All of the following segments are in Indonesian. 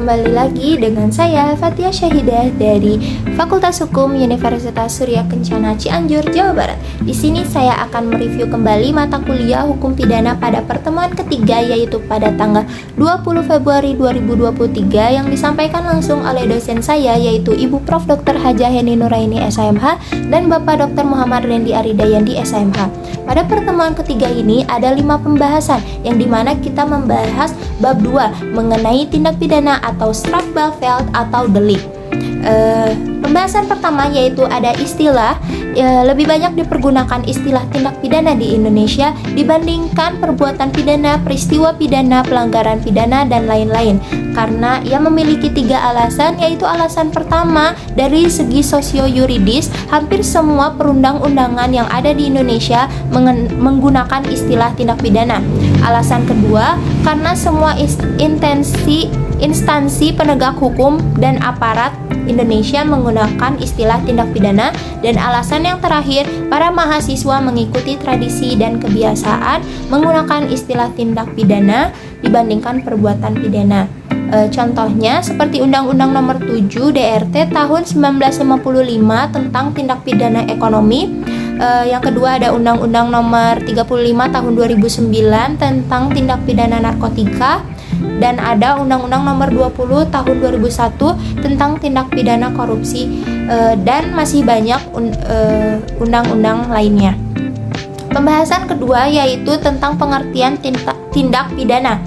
kembali lagi dengan saya Fatia Syahidah dari Fakultas Hukum Universitas Surya Kencana Cianjur, Jawa Barat. Di sini saya akan mereview kembali mata kuliah Hukum Pidana pada pertemuan ketiga, yaitu pada tanggal 20 Februari 2023 yang disampaikan langsung oleh dosen saya, yaitu Ibu Prof. Dr. Hajah Heni Nuraini SMH dan Bapak Dr. Muhammad Rendi Aridayandi SMH. Pada pertemuan ketiga ini ada 5 pembahasan, yang dimana kita membahas bab 2 mengenai tindak pidana atau Strafbelveld atau delik. Pembahasan pertama yaitu ada istilah, lebih banyak dipergunakan istilah tindak pidana di Indonesia dibandingkan perbuatan pidana, peristiwa pidana, pelanggaran pidana, dan lain-lain, karena ia memiliki 3 alasan, yaitu alasan pertama dari segi sosio-yuridis, hampir semua perundang-undangan yang ada di Indonesia menggunakan istilah tindak pidana. Alasan kedua, karena semua instansi penegak hukum dan aparat Indonesia menggunakan istilah tindak pidana. Dan alasan yang terakhir, para mahasiswa mengikuti tradisi dan kebiasaan menggunakan istilah tindak pidana dibandingkan perbuatan pidana. Contohnya seperti Undang-Undang Nomor 7 DRT tahun 1955 tentang tindak pidana ekonomi. Yang kedua ada Undang-Undang Nomor 35 tahun 2009 tentang tindak pidana narkotika, dan ada Undang-Undang Nomor 20 tahun 2001 tentang tindak pidana korupsi, dan masih banyak undang-undang lainnya. Pembahasan kedua yaitu tentang pengertian tindak pidana.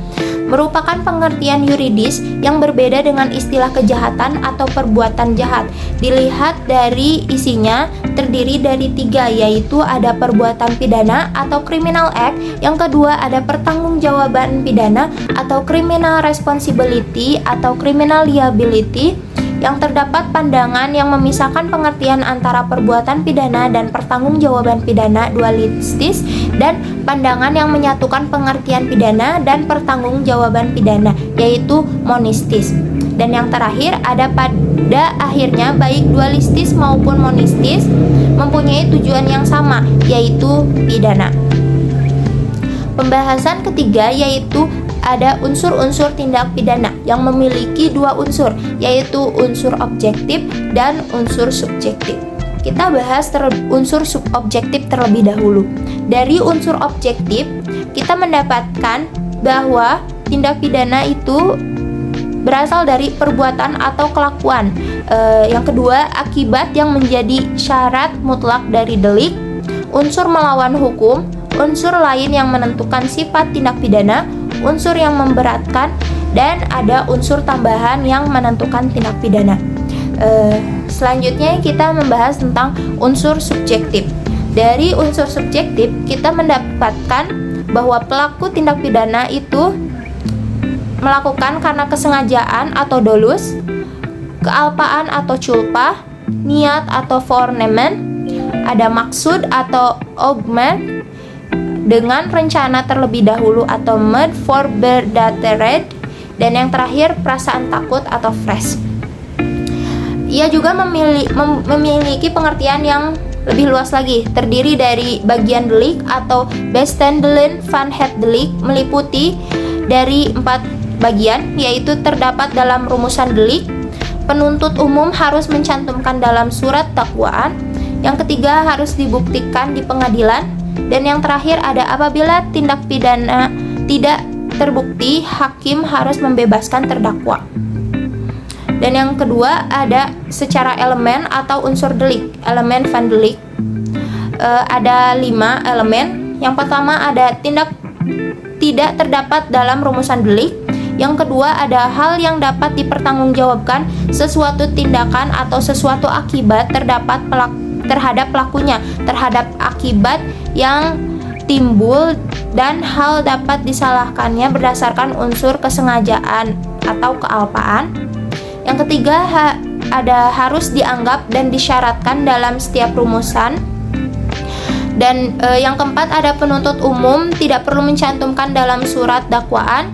Merupakan pengertian yuridis yang berbeda dengan istilah kejahatan atau perbuatan jahat. Dilihat dari isinya, terdiri dari 3, yaitu ada perbuatan pidana atau criminal act, yang kedua ada pertanggungjawaban pidana atau criminal responsibility atau criminal liability, yang terdapat pandangan yang memisahkan pengertian antara perbuatan pidana dan pertanggungjawaban pidana dualistis, dan pandangan yang menyatukan pengertian pidana dan pertanggungjawaban pidana, yaitu monistis. Dan yang terakhir ada pada akhirnya baik dualistis maupun monistis mempunyai tujuan yang sama, yaitu pidana. Pembahasan ketiga yaitu ada unsur-unsur tindak pidana yang memiliki 2 unsur, yaitu unsur objektif dan unsur subjektif. Kita bahas unsur subobjektif terlebih dahulu. Dari unsur objektif, kita mendapatkan bahwa tindak pidana itu berasal dari perbuatan atau kelakuan. Yang kedua, akibat yang menjadi syarat mutlak dari delik, unsur melawan hukum, unsur lain yang menentukan sifat tindak pidana, unsur yang memberatkan, dan ada unsur tambahan yang menentukan tindak pidana. Selanjutnya kita membahas tentang unsur subjektif. Dari unsur subjektif kita mendapatkan bahwa pelaku tindak pidana itu melakukan karena kesengajaan atau dolus, kealpaan atau culpa, niat atau forenemen, ada maksud atau augment, dengan rencana terlebih dahulu atau mod voorbedatered, dan yang terakhir perasaan takut atau fresh. Ia juga memiliki pengertian yang lebih luas lagi, terdiri dari bagian delik atau bestandelen van het delik, meliputi dari 4 bagian, yaitu terdapat dalam rumusan delik, penuntut umum harus mencantumkan dalam surat dakwaan, yang ketiga harus dibuktikan di pengadilan, dan yang terakhir ada apabila tindak pidana tidak terbukti, hakim harus membebaskan terdakwa. Dan yang kedua ada secara elemen atau unsur delik, elemen van delik. Ada 5 elemen. Yang pertama ada tindak tidak terdapat dalam rumusan delik. Yang kedua ada hal yang dapat dipertanggungjawabkan, sesuatu tindakan atau sesuatu akibat terhadap pelakunya, terhadap akibat yang timbul, dan hal dapat disalahkannya berdasarkan unsur kesengajaan atau kealpaan. Yang ketiga ada harus dianggap dan disyaratkan dalam setiap rumusan. Dan yang keempat ada penuntut umum tidak perlu mencantumkan dalam surat dakwaan.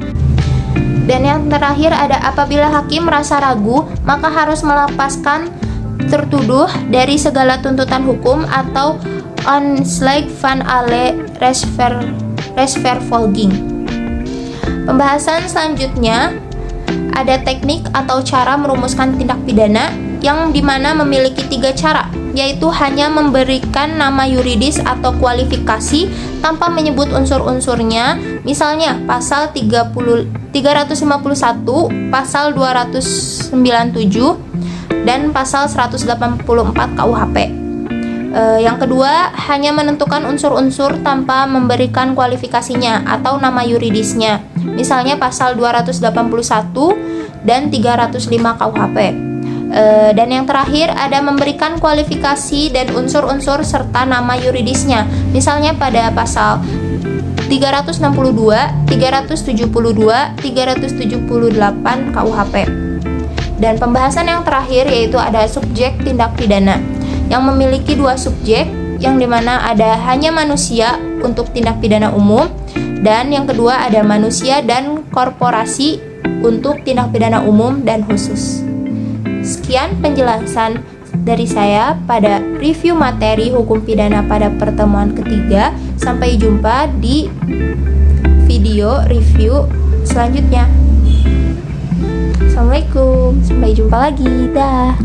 Dan yang terakhir ada apabila hakim merasa ragu, maka harus melepaskan tertuduh dari segala tuntutan hukum atau aanslag van alle resvervolging. Pembahasan selanjutnya ada teknik atau cara merumuskan tindak pidana yang dimana memiliki 3 cara, yaitu hanya memberikan nama yuridis atau kualifikasi tanpa menyebut unsur-unsurnya. Misalnya pasal 351, pasal 297, dan pasal 184 KUHP. Yang kedua, hanya menentukan unsur-unsur tanpa memberikan kualifikasinya atau nama yuridisnya. Misalnya pasal 281 dan 305 KUHP. Dan yang terakhir, ada memberikan kualifikasi dan unsur-unsur serta nama yuridisnya. Misalnya pada pasal 362, 372, 378 KUHP. Dan pembahasan yang terakhir yaitu ada subjek tindak pidana yang memiliki 2 subjek, yang dimana ada hanya manusia untuk tindak pidana umum, dan yang kedua ada manusia dan korporasi untuk tindak pidana umum dan khusus. Sekian penjelasan dari saya pada review materi hukum pidana pada pertemuan ketiga. Sampai jumpa di video review selanjutnya. Assalamualaikum, sampai jumpa lagi, dah.